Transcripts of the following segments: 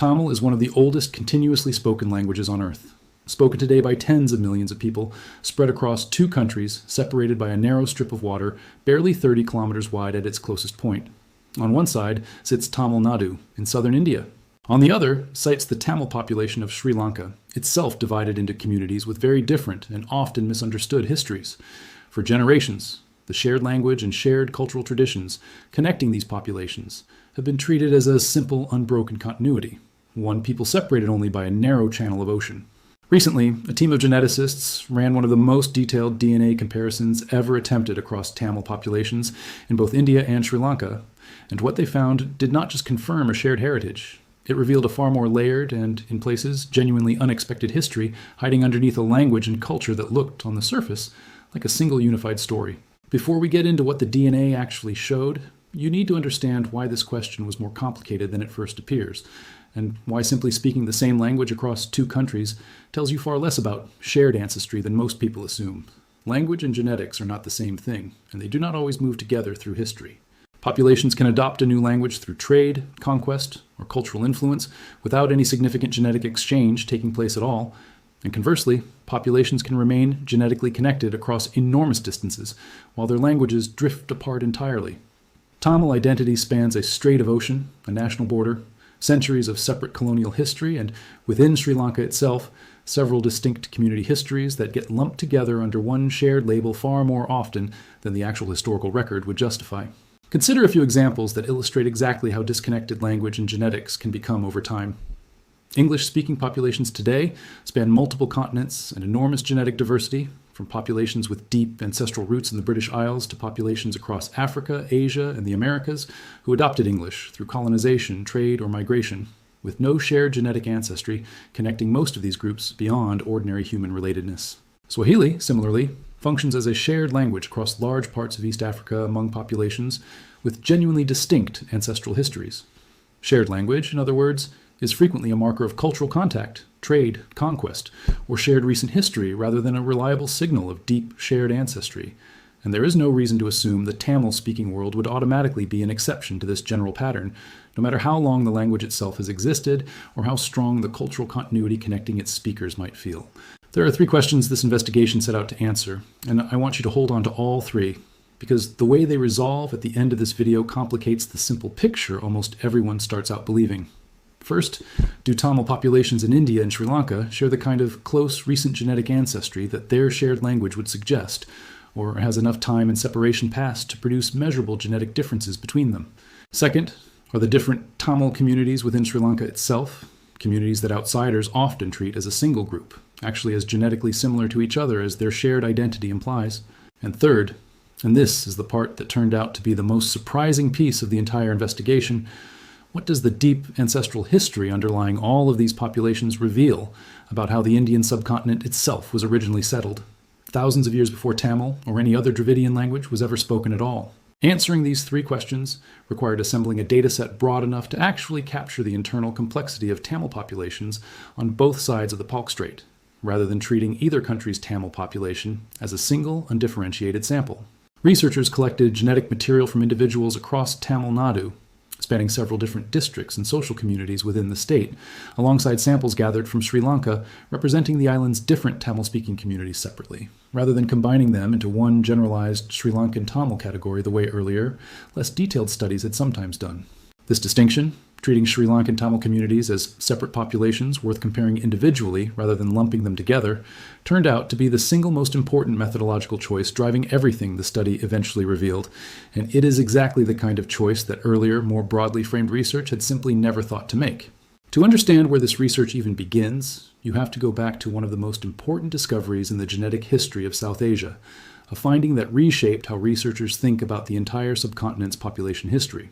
Tamil is one of the oldest continuously spoken languages on Earth, spoken today by tens of millions of people, spread across 2 countries, separated by a narrow strip of water, barely 30 kilometers wide at its closest point. On one side sits Tamil Nadu in southern India. On the other sites the Tamil population of Sri Lanka, itself divided into communities with very different and often misunderstood histories. For generations, the shared language and shared cultural traditions connecting these populations have been treated as a simple, unbroken continuity, one people separated only by a narrow channel of ocean. Recently, a team of geneticists ran one of the most detailed DNA comparisons ever attempted across Tamil populations in both India and Sri Lanka, and what they found did not just confirm a shared heritage. It revealed a far more layered and, in places, genuinely unexpected history hiding underneath a language and culture that looked, on the surface, like a single unified story. Before we get into what the DNA actually showed, you need to understand why this question was more complicated than it first appears, and why simply speaking the same language across 2 countries tells you far less about shared ancestry than most people assume. Language and genetics are not the same thing, and they do not always move together through history. Populations can adopt a new language through trade, conquest, or cultural influence without any significant genetic exchange taking place at all. And conversely, populations can remain genetically connected across enormous distances while their languages drift apart entirely. Tamil identity spans a strait of ocean, a national border, centuries of separate colonial history, and within Sri Lanka itself, several distinct community histories that get lumped together under one shared label far more often than the actual historical record would justify. Consider a few examples that illustrate exactly how disconnected language and genetics can become over time. English-speaking populations today span multiple continents and enormous genetic diversity, from populations with deep ancestral roots in the British Isles to populations across Africa, Asia, and the Americas who adopted English through colonization, trade, or migration, with no shared genetic ancestry connecting most of these groups beyond ordinary human relatedness. Swahili, similarly, functions as a shared language across large parts of East Africa among populations with genuinely distinct ancestral histories. Shared language, in other words, is frequently a marker of cultural contact, trade, conquest, or shared recent history rather than a reliable signal of deep shared ancestry. And there is no reason to assume the Tamil-speaking world would automatically be an exception to this general pattern, no matter how long the language itself has existed or how strong the cultural continuity connecting its speakers might feel. There are 3 questions this investigation set out to answer, and I want you to hold on to all 3, because the way they resolve at the end of this video complicates the simple picture almost everyone starts out believing. First, do Tamil populations in India and Sri Lanka share the kind of close recent genetic ancestry that their shared language would suggest, or has enough time and separation passed to produce measurable genetic differences between them? Second, are the different Tamil communities within Sri Lanka itself, communities that outsiders often treat as a single group, actually as genetically similar to each other as their shared identity implies? And third, and this is the part that turned out to be the most surprising piece of the entire investigation, what does the deep ancestral history underlying all of these populations reveal about how the Indian subcontinent itself was originally settled, thousands of years before Tamil or any other Dravidian language was ever spoken at all? Answering these 3 questions required assembling a dataset broad enough to actually capture the internal complexity of Tamil populations on both sides of the Palk Strait, rather than treating either country's Tamil population as a single, undifferentiated sample. Researchers collected genetic material from individuals across Tamil Nadu, spanning several different districts and social communities within the state, alongside samples gathered from Sri Lanka representing the island's different Tamil-speaking communities separately, rather than combining them into one generalized Sri Lankan Tamil category the way earlier, less detailed studies had sometimes done. This distinction, treating Sri Lankan Tamil communities as separate populations worth comparing individually rather than lumping them together, turned out to be the single most important methodological choice driving everything the study eventually revealed, and it is exactly the kind of choice that earlier, more broadly framed research had simply never thought to make. To understand where this research even begins, you have to go back to one of the most important discoveries in the genetic history of South Asia, a finding that reshaped how researchers think about the entire subcontinent's population history.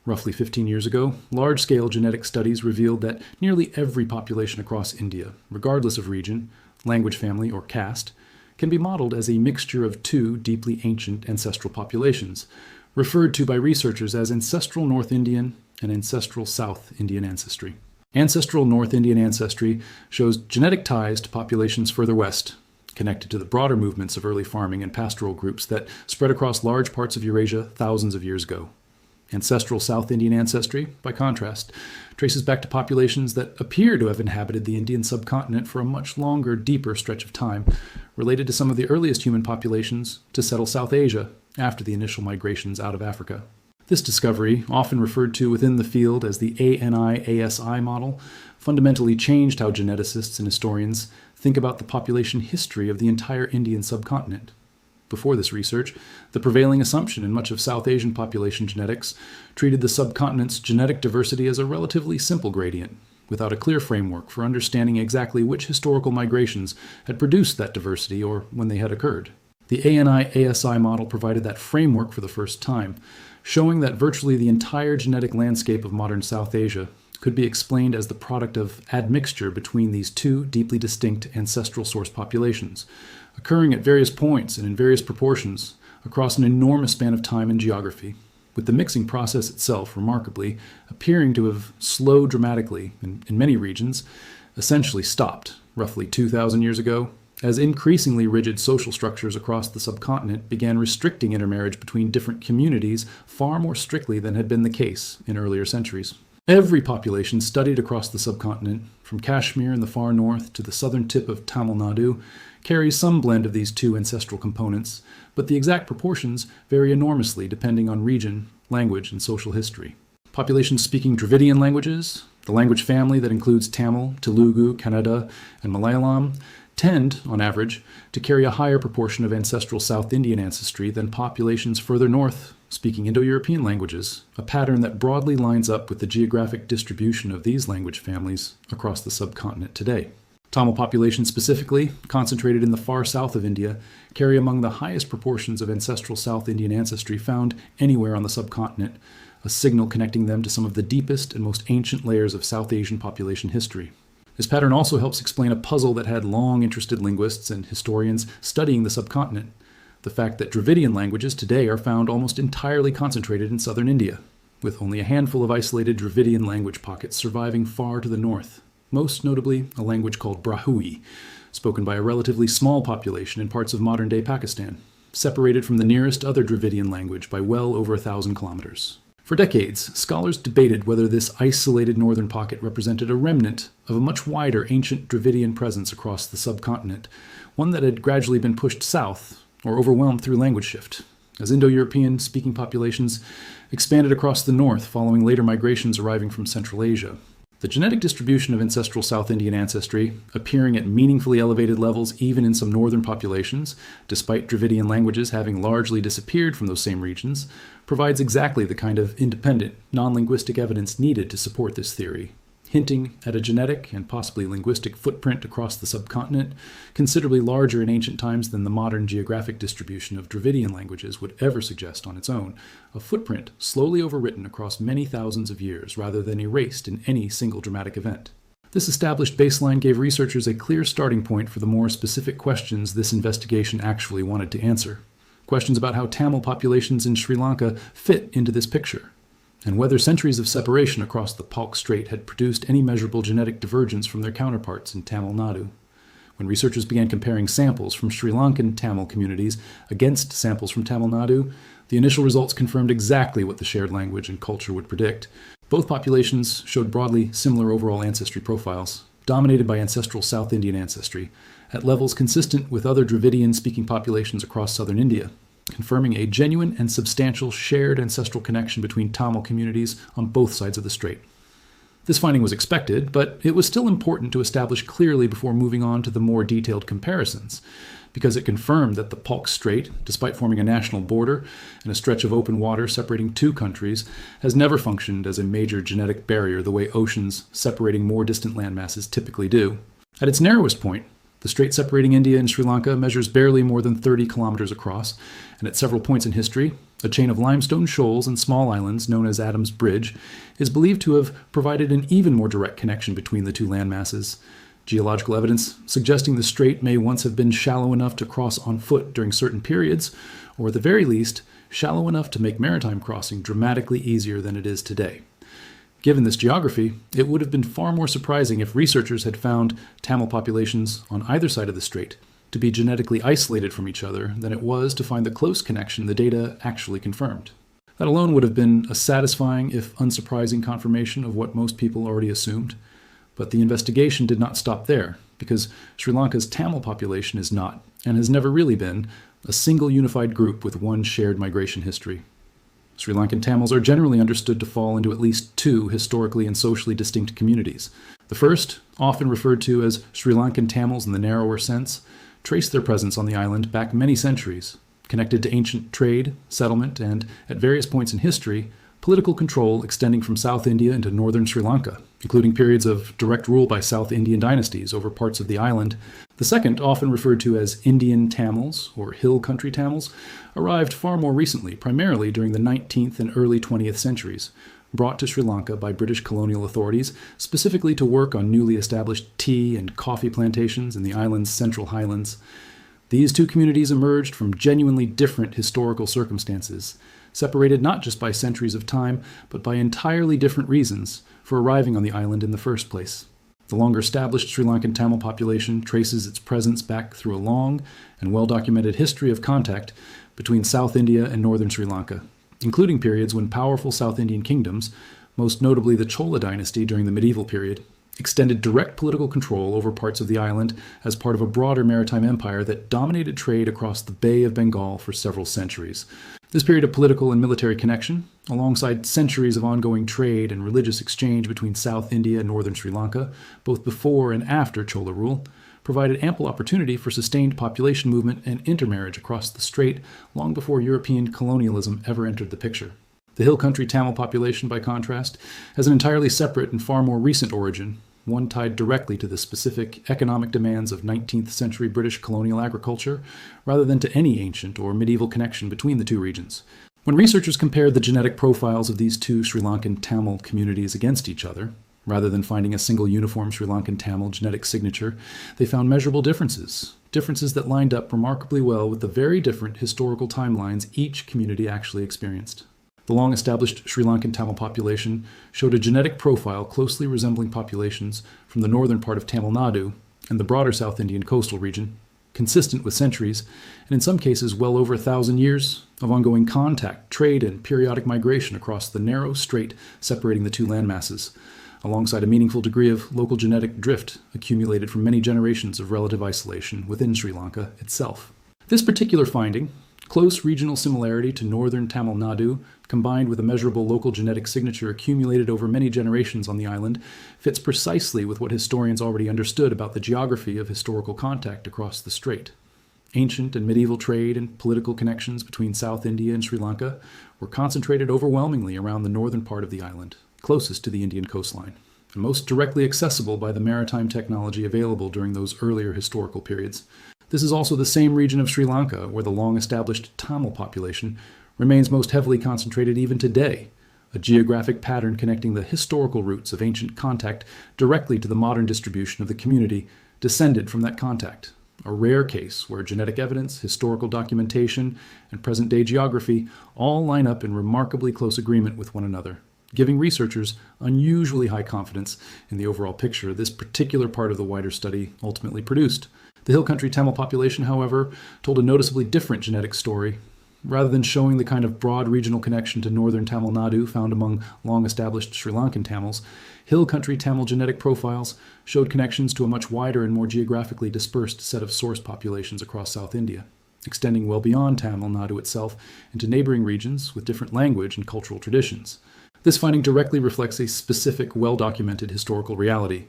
Roughly 15 years ago, large-scale genetic studies revealed that nearly every population across India, regardless of region, language family, or caste, can be modeled as a mixture of 2 deeply ancient ancestral populations, referred to by researchers as Ancestral North Indian and Ancestral South Indian ancestry. Ancestral North Indian ancestry shows genetic ties to populations further west, connected to the broader movements of early farming and pastoral groups that spread across large parts of Eurasia thousands of years ago. Ancestral South Indian ancestry, by contrast, traces back to populations that appear to have inhabited the Indian subcontinent for a much longer, deeper stretch of time, related to some of the earliest human populations to settle South Asia after the initial migrations out of Africa. This discovery, often referred to within the field as the ANI-ASI model, fundamentally changed how geneticists and historians think about the population history of the entire Indian subcontinent. Before this research, the prevailing assumption in much of South Asian population genetics treated the subcontinent's genetic diversity as a relatively simple gradient, without a clear framework for understanding exactly which historical migrations had produced that diversity or when they had occurred. The ANI-ASI model provided that framework for the first time, showing that virtually the entire genetic landscape of modern South Asia could be explained as the product of admixture between these two deeply distinct ancestral source populations, occurring at various points and in various proportions across an enormous span of time and geography, with the mixing process itself, remarkably, appearing to have slowed dramatically, and in many regions, essentially stopped, roughly 2,000 years ago, as increasingly rigid social structures across the subcontinent began restricting intermarriage between different communities far more strictly than had been the case in earlier centuries. Every population studied across the subcontinent, from Kashmir in the far north to the southern tip of Tamil Nadu, carries some blend of these two ancestral components, but the exact proportions vary enormously depending on region, language, and social history. Populations speaking Dravidian languages, the language family that includes Tamil, Telugu, Kannada, and Malayalam, tend, on average, to carry a higher proportion of ancestral South Indian ancestry than populations further north speaking Indo-European languages, a pattern that broadly lines up with the geographic distribution of these language families across the subcontinent today. Tamil populations specifically, concentrated in the far south of India, carry among the highest proportions of ancestral South Indian ancestry found anywhere on the subcontinent, a signal connecting them to some of the deepest and most ancient layers of South Asian population history. This pattern also helps explain a puzzle that had long interested linguists and historians studying the subcontinent: the fact that Dravidian languages today are found almost entirely concentrated in southern India, with only a handful of isolated Dravidian language pockets surviving far to the north, most notably a language called Brahui, spoken by a relatively small population in parts of modern-day Pakistan, separated from the nearest other Dravidian language by well over 1,000 kilometers. For decades, scholars debated whether this isolated northern pocket represented a remnant of a much wider ancient Dravidian presence across the subcontinent, one that had gradually been pushed south or overwhelmed through language shift, as Indo-European speaking populations expanded across the north following later migrations arriving from Central Asia. The genetic distribution of ancestral South Indian ancestry, appearing at meaningfully elevated levels even in some northern populations, despite Dravidian languages having largely disappeared from those same regions, provides exactly the kind of independent, non-linguistic evidence needed to support this theory, hinting at a genetic and possibly linguistic footprint across the subcontinent, considerably larger in ancient times than the modern geographic distribution of Dravidian languages would ever suggest on its own, a footprint slowly overwritten across many thousands of years rather than erased in any single dramatic event. This established baseline gave researchers a clear starting point for the more specific questions this investigation actually wanted to answer. Questions about how Tamil populations in Sri Lanka fit into this picture, and whether centuries of separation across the Palk Strait had produced any measurable genetic divergence from their counterparts in Tamil Nadu. When researchers began comparing samples from Sri Lankan Tamil communities against samples from Tamil Nadu, the initial results confirmed exactly what the shared language and culture would predict. Both populations showed broadly similar overall ancestry profiles, dominated by ancestral South Indian ancestry, at levels consistent with other Dravidian-speaking populations across southern India, confirming a genuine and substantial shared ancestral connection between Tamil communities on both sides of the strait. This finding was expected, but it was still important to establish clearly before moving on to the more detailed comparisons, because it confirmed that the Palk Strait, despite forming a national border and a stretch of open water separating two countries, has never functioned as a major genetic barrier the way oceans separating more distant landmasses typically do. At its narrowest point, the strait separating India and Sri Lanka measures barely more than 30 kilometers across, and at several points in history, a chain of limestone shoals and small islands known as Adam's Bridge is believed to have provided an even more direct connection between the two landmasses. Geological evidence suggesting the strait may once have been shallow enough to cross on foot during certain periods, or at the very least, shallow enough to make maritime crossing dramatically easier than it is today. Given this geography, it would have been far more surprising if researchers had found Tamil populations on either side of the strait to be genetically isolated from each other than it was to find the close connection the data actually confirmed. That alone would have been a satisfying, if unsurprising, confirmation of what most people already assumed. But the investigation did not stop there, because Sri Lanka's Tamil population is not, and has never really been, a single unified group with one shared migration history. Sri Lankan Tamils are generally understood to fall into at least two historically and socially distinct communities. The first, often referred to as Sri Lankan Tamils in the narrower sense, trace their presence on the island back many centuries, connected to ancient trade, settlement, and, at various points in history, political control extending from South India into northern Sri Lanka, including periods of direct rule by South Indian dynasties over parts of the island. The second, often referred to as Indian Tamils, or Hill Country Tamils, arrived far more recently, primarily during the 19th and early 20th centuries, brought to Sri Lanka by British colonial authorities, specifically to work on newly established tea and coffee plantations in the island's central highlands. These two communities emerged from genuinely different historical circumstances, separated not just by centuries of time, but by entirely different reasons for arriving on the island in the first place. The longer-established Sri Lankan Tamil population traces its presence back through a long and well-documented history of contact between South India and northern Sri Lanka, including periods when powerful South Indian kingdoms, most notably the Chola dynasty during the medieval period, extended direct political control over parts of the island as part of a broader maritime empire that dominated trade across the Bay of Bengal for several centuries. This period of political and military connection, alongside centuries of ongoing trade and religious exchange between South India and northern Sri Lanka, both before and after Chola rule, provided ample opportunity for sustained population movement and intermarriage across the strait long before European colonialism ever entered the picture. The Hill Country Tamil population, by contrast, has an entirely separate and far more recent origin, one tied directly to the specific economic demands of 19th century British colonial agriculture, rather than to any ancient or medieval connection between the two regions. When researchers compared the genetic profiles of these two Sri Lankan Tamil communities against each other, rather than finding a single uniform Sri Lankan Tamil genetic signature, they found measurable differences that lined up remarkably well with the very different historical timelines each community actually experienced. The long-established Sri Lankan Tamil population showed a genetic profile closely resembling populations from the northern part of Tamil Nadu and the broader South Indian coastal region, consistent with centuries, and in some cases well over 1,000 years, of ongoing contact, trade, and periodic migration across the narrow strait separating the two landmasses, alongside a meaningful degree of local genetic drift accumulated from many generations of relative isolation within Sri Lanka itself. This particular finding, close regional similarity to northern Tamil Nadu, combined with a measurable local genetic signature accumulated over many generations on the island, fits precisely with what historians already understood about the geography of historical contact across the strait. Ancient and medieval trade and political connections between South India and Sri Lanka were concentrated overwhelmingly around the northern part of the island, closest to the Indian coastline, and most directly accessible by the maritime technology available during those earlier historical periods. This is also the same region of Sri Lanka where the long-established Tamil population remains most heavily concentrated even today, a geographic pattern connecting the historical roots of ancient contact directly to the modern distribution of the community descended from that contact, a rare case where genetic evidence, historical documentation, and present-day geography all line up in remarkably close agreement with one another, giving researchers unusually high confidence in the overall picture this particular part of the wider study ultimately produced. The Hill Country Tamil population, however, told a noticeably different genetic story. Rather than showing the kind of broad regional connection to northern Tamil Nadu found among long-established Sri Lankan Tamils, Hill Country Tamil genetic profiles showed connections to a much wider and more geographically dispersed set of source populations across South India, extending well beyond Tamil Nadu itself into neighboring regions with different language and cultural traditions. This finding directly reflects a specific, well-documented historical reality.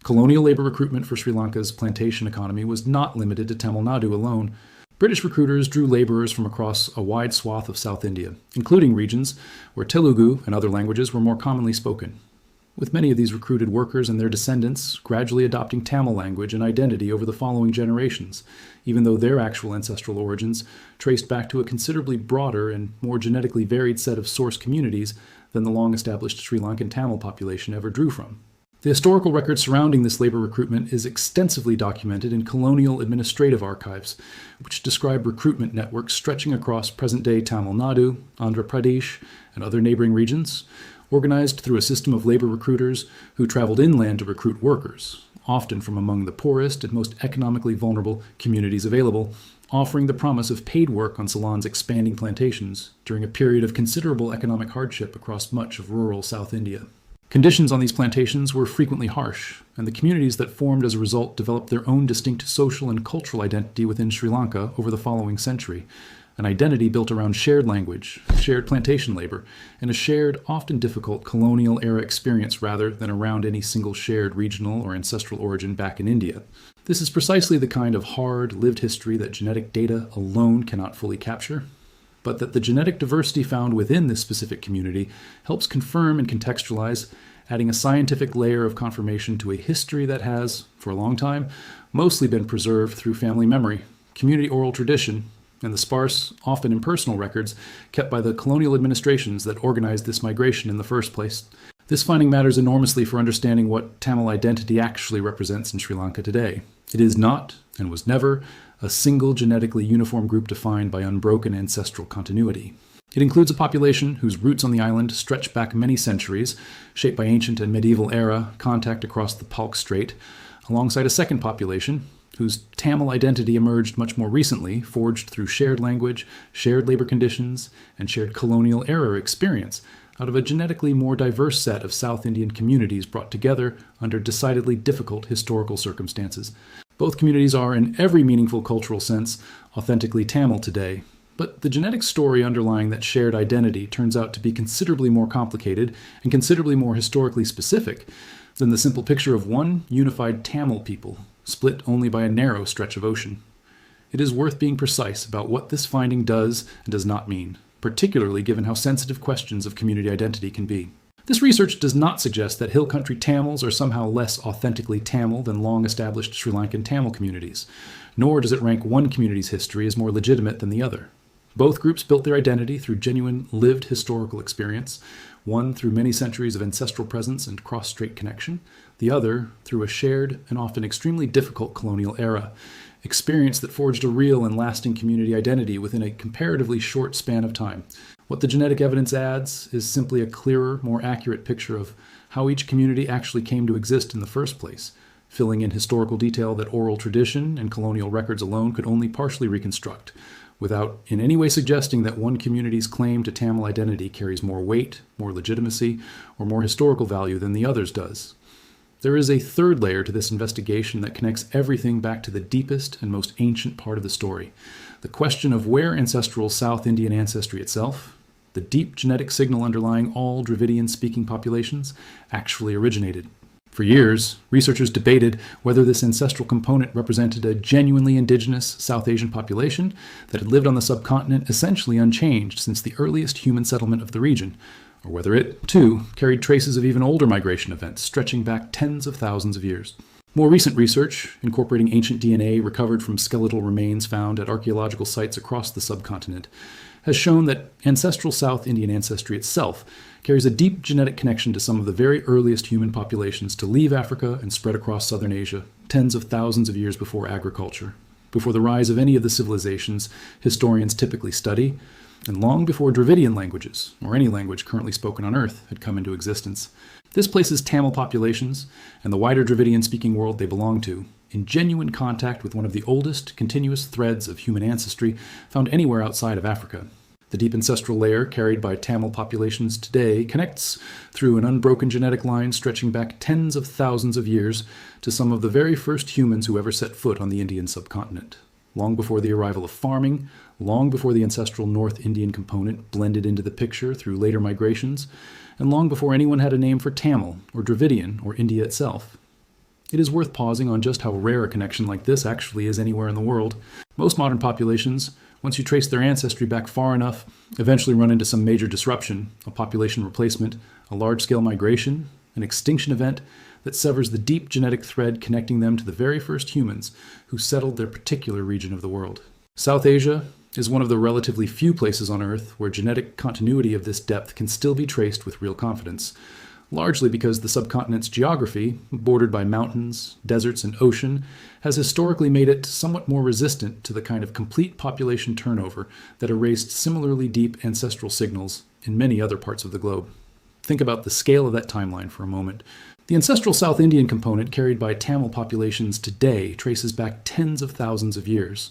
Colonial labor recruitment for Sri Lanka's plantation economy was not limited to Tamil Nadu alone. British recruiters drew laborers from across a wide swath of South India, including regions where Telugu and other languages were more commonly spoken, with many of these recruited workers and their descendants gradually adopting Tamil language and identity over the following generations, even though their actual ancestral origins traced back to a considerably broader and more genetically varied set of source communities than the long-established Sri Lankan Tamil population ever drew from. The historical record surrounding this labor recruitment is extensively documented in colonial administrative archives, which describe recruitment networks stretching across present-day Tamil Nadu, Andhra Pradesh, and other neighboring regions, organized through a system of labor recruiters who traveled inland to recruit workers, often from among the poorest and most economically vulnerable communities available, offering the promise of paid work on Ceylon's expanding plantations during a period of considerable economic hardship across much of rural South India. Conditions on these plantations were frequently harsh, and the communities that formed as a result developed their own distinct social and cultural identity within Sri Lanka over the following century, an identity built around shared language, shared plantation labor, and a shared, often difficult colonial-era experience rather than around any single shared regional or ancestral origin back in India. This is precisely the kind of hard, lived history that genetic data alone cannot fully capture, but that the genetic diversity found within this specific community helps confirm and contextualize, adding a scientific layer of confirmation to a history that has, for a long time, mostly been preserved through family memory, community oral tradition, and the sparse, often impersonal records kept by the colonial administrations that organized this migration in the first place. This finding matters enormously for understanding what Tamil identity actually represents in Sri Lanka today. It is not, and was never, a single genetically uniform group defined by unbroken ancestral continuity. It includes a population whose roots on the island stretch back many centuries, shaped by ancient and medieval era contact across the Palk Strait, alongside a second population whose Tamil identity emerged much more recently, forged through shared language, shared labor conditions, and shared colonial-era experience, out of a genetically more diverse set of South Indian communities brought together under decidedly difficult historical circumstances. Both communities are, in every meaningful cultural sense, authentically Tamil today, but the genetic story underlying that shared identity turns out to be considerably more complicated and considerably more historically specific than the simple picture of one unified Tamil people, split only by a narrow stretch of ocean. It is worth being precise about what this finding does and does not mean, particularly given how sensitive questions of community identity can be. This research does not suggest that hill country Tamils are somehow less authentically Tamil than long-established Sri Lankan Tamil communities, nor does it rank one community's history as more legitimate than the other. Both groups built their identity through genuine, lived historical experience, one through many centuries of ancestral presence and cross-strait connection, the other through a shared and often extremely difficult colonial era, experience that forged a real and lasting community identity within a comparatively short span of time. What the genetic evidence adds is simply a clearer, more accurate picture of how each community actually came to exist in the first place, filling in historical detail that oral tradition and colonial records alone could only partially reconstruct, without in any way suggesting that one community's claim to Tamil identity carries more weight, more legitimacy, or more historical value than the other's does. There is a third layer to this investigation that connects everything back to the deepest and most ancient part of the story, the question of where ancestral South Indian ancestry itself, the deep genetic signal underlying all Dravidian-speaking populations, actually originated. For years, researchers debated whether this ancestral component represented a genuinely indigenous South Asian population that had lived on the subcontinent essentially unchanged since the earliest human settlement of the region, or whether it, too, carried traces of even older migration events stretching back tens of thousands of years. More recent research, incorporating ancient DNA recovered from skeletal remains found at archaeological sites across the subcontinent, has shown that ancestral South Indian ancestry itself carries a deep genetic connection to some of the very earliest human populations to leave Africa and spread across southern Asia, tens of thousands of years before agriculture, before the rise of any of the civilizations historians typically study, and long before Dravidian languages, or any language currently spoken on Earth, had come into existence. This places Tamil populations, and the wider Dravidian-speaking world they belong to, in genuine contact with one of the oldest continuous threads of human ancestry found anywhere outside of Africa. The deep ancestral layer carried by Tamil populations today connects through an unbroken genetic line stretching back tens of thousands of years to some of the very first humans who ever set foot on the Indian subcontinent. Long before the arrival of farming, long before the ancestral North Indian component blended into the picture through later migrations, and long before anyone had a name for Tamil, or Dravidian, or India itself. It is worth pausing on just how rare a connection like this actually is anywhere in the world. Most modern populations, once you trace their ancestry back far enough, eventually run into some major disruption, a population replacement, a large-scale migration, an extinction event that severs the deep genetic thread connecting them to the very first humans who settled their particular region of the world. South Asia is one of the relatively few places on Earth where genetic continuity of this depth can still be traced with real confidence, largely because the subcontinent's geography, bordered by mountains, deserts, and ocean, has historically made it somewhat more resistant to the kind of complete population turnover that erased similarly deep ancestral signals in many other parts of the globe. Think about the scale of that timeline for a moment. The Ancestral South Indian component carried by Tamil populations today traces back tens of thousands of years,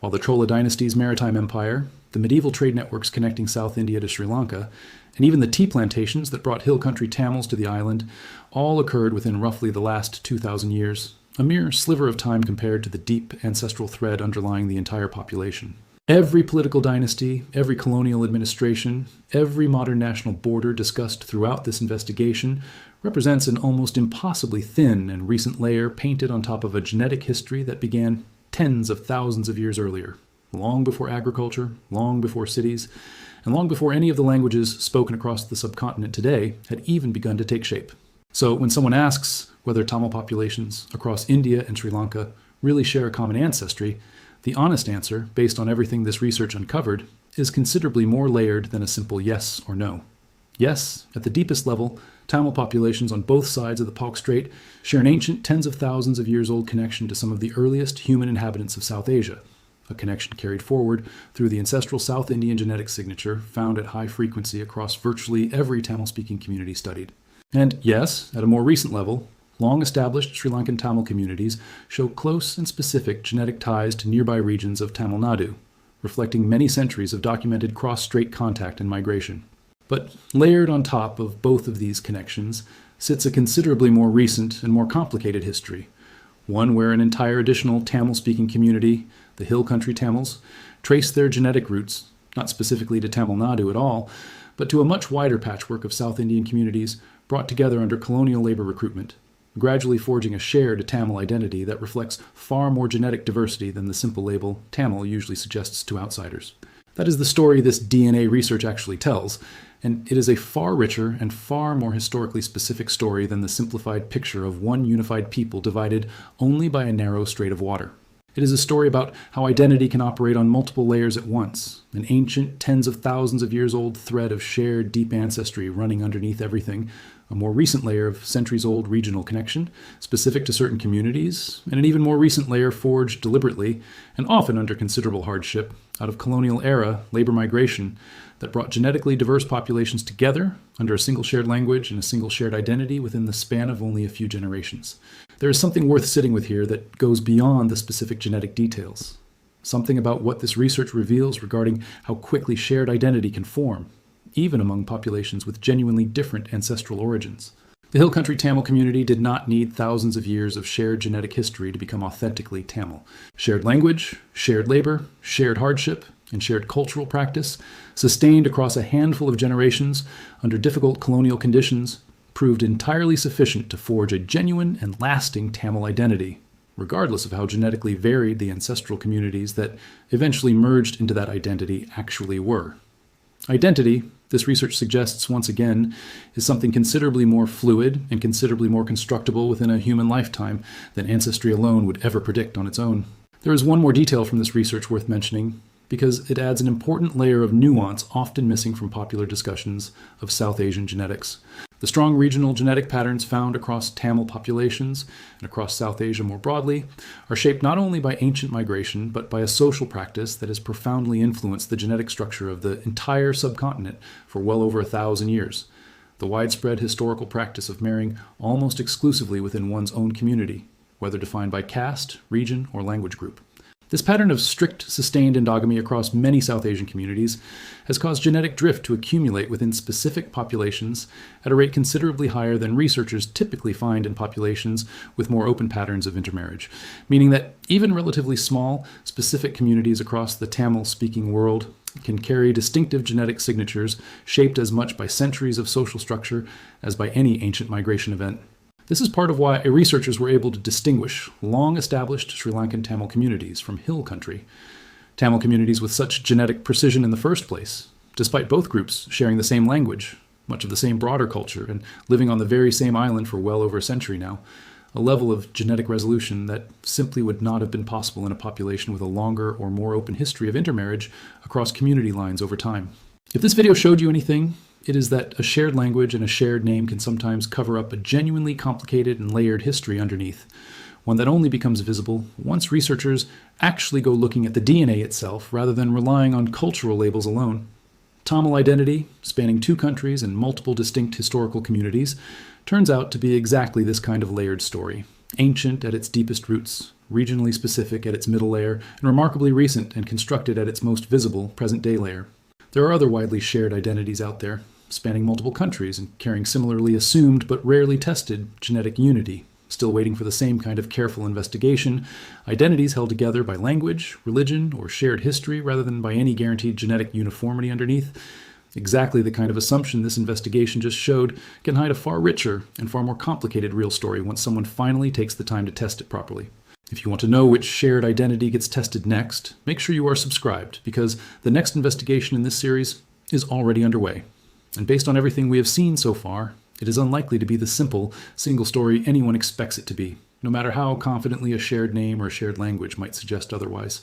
while the Chola dynasty's maritime empire, the medieval trade networks connecting South India to Sri Lanka, and even the tea plantations that brought hill country Tamils to the island all occurred within roughly the last 2,000 years, a mere sliver of time compared to the deep ancestral thread underlying the entire population. Every political dynasty, every colonial administration, every modern national border discussed throughout this investigation represents an almost impossibly thin and recent layer painted on top of a genetic history that began tens of thousands of years earlier, long before agriculture, long before cities, and long before any of the languages spoken across the subcontinent today had even begun to take shape. So when someone asks whether Tamil populations across India and Sri Lanka really share a common ancestry, the honest answer, based on everything this research uncovered, is considerably more layered than a simple yes or no. Yes, at the deepest level, Tamil populations on both sides of the Palk Strait share an ancient tens of thousands of years old connection to some of the earliest human inhabitants of South Asia, a connection carried forward through the ancestral South Indian genetic signature found at high frequency across virtually every Tamil-speaking community studied. And yes, at a more recent level, long-established Sri Lankan Tamil communities show close and specific genetic ties to nearby regions of Tamil Nadu, reflecting many centuries of documented cross-strait contact and migration. But layered on top of both of these connections sits a considerably more recent and more complicated history, one where an entire additional Tamil-speaking community, the Hill Country Tamils, trace their genetic roots, not specifically to Tamil Nadu at all, but to a much wider patchwork of South Indian communities brought together under colonial labor recruitment, gradually forging a shared Tamil identity that reflects far more genetic diversity than the simple label Tamil usually suggests to outsiders. That is the story this DNA research actually tells, and it is a far richer and far more historically specific story than the simplified picture of one unified people divided only by a narrow strait of water. It is a story about how identity can operate on multiple layers at once, an ancient, tens of thousands of years old thread of shared deep ancestry running underneath everything, a more recent layer of centuries-old regional connection, specific to certain communities, and an even more recent layer forged deliberately, and often under considerable hardship, out of colonial-era labor migration that brought genetically diverse populations together under a single shared language and a single shared identity within the span of only a few generations. There is something worth sitting with here that goes beyond the specific genetic details. Something about what this research reveals regarding how quickly shared identity can form, even among populations with genuinely different ancestral origins. The Hill Country Tamil community did not need thousands of years of shared genetic history to become authentically Tamil. Shared language, shared labor, shared hardship, and shared cultural practice, sustained across a handful of generations under difficult colonial conditions, proved entirely sufficient to forge a genuine and lasting Tamil identity, regardless of how genetically varied the ancestral communities that eventually merged into that identity actually were. Identity, this research suggests once again, is something considerably more fluid and considerably more constructible within a human lifetime than ancestry alone would ever predict on its own. There is one more detail from this research worth mentioning, because it adds an important layer of nuance often missing from popular discussions of South Asian genetics. The strong regional genetic patterns found across Tamil populations and across South Asia more broadly are shaped not only by ancient migration, but by a social practice that has profoundly influenced the genetic structure of the entire subcontinent for well over 1,000 years. The widespread historical practice of marrying almost exclusively within one's own community, whether defined by caste, region, or language group. This pattern of strict, sustained endogamy across many South Asian communities has caused genetic drift to accumulate within specific populations at a rate considerably higher than researchers typically find in populations with more open patterns of intermarriage, meaning that even relatively small, specific communities across the Tamil-speaking world can carry distinctive genetic signatures shaped as much by centuries of social structure as by any ancient migration event. This is part of why researchers were able to distinguish long-established Sri Lankan Tamil communities from hill country, Tamil communities with such genetic precision in the first place, despite both groups sharing the same language, much of the same broader culture, and living on the very same island for well over a century now, a level of genetic resolution that simply would not have been possible in a population with a longer or more open history of intermarriage across community lines over time. If this video showed you anything, it is that a shared language and a shared name can sometimes cover up a genuinely complicated and layered history underneath, one that only becomes visible once researchers actually go looking at the DNA itself rather than relying on cultural labels alone. Tamil identity, spanning 2 countries and multiple distinct historical communities, turns out to be exactly this kind of layered story, ancient at its deepest roots, regionally specific at its middle layer, and remarkably recent and constructed at its most visible present-day layer. There are other widely shared identities out there, spanning multiple countries and carrying similarly assumed but rarely tested genetic unity, still waiting for the same kind of careful investigation, identities held together by language, religion, or shared history rather than by any guaranteed genetic uniformity underneath. Exactly the kind of assumption this investigation just showed can hide a far richer and far more complicated real story once someone finally takes the time to test it properly. If you want to know which shared identity gets tested next, make sure you are subscribed, because the next investigation in this series is already underway. And based on everything we have seen so far, it is unlikely to be the simple, single story anyone expects it to be, no matter how confidently a shared name or a shared language might suggest otherwise.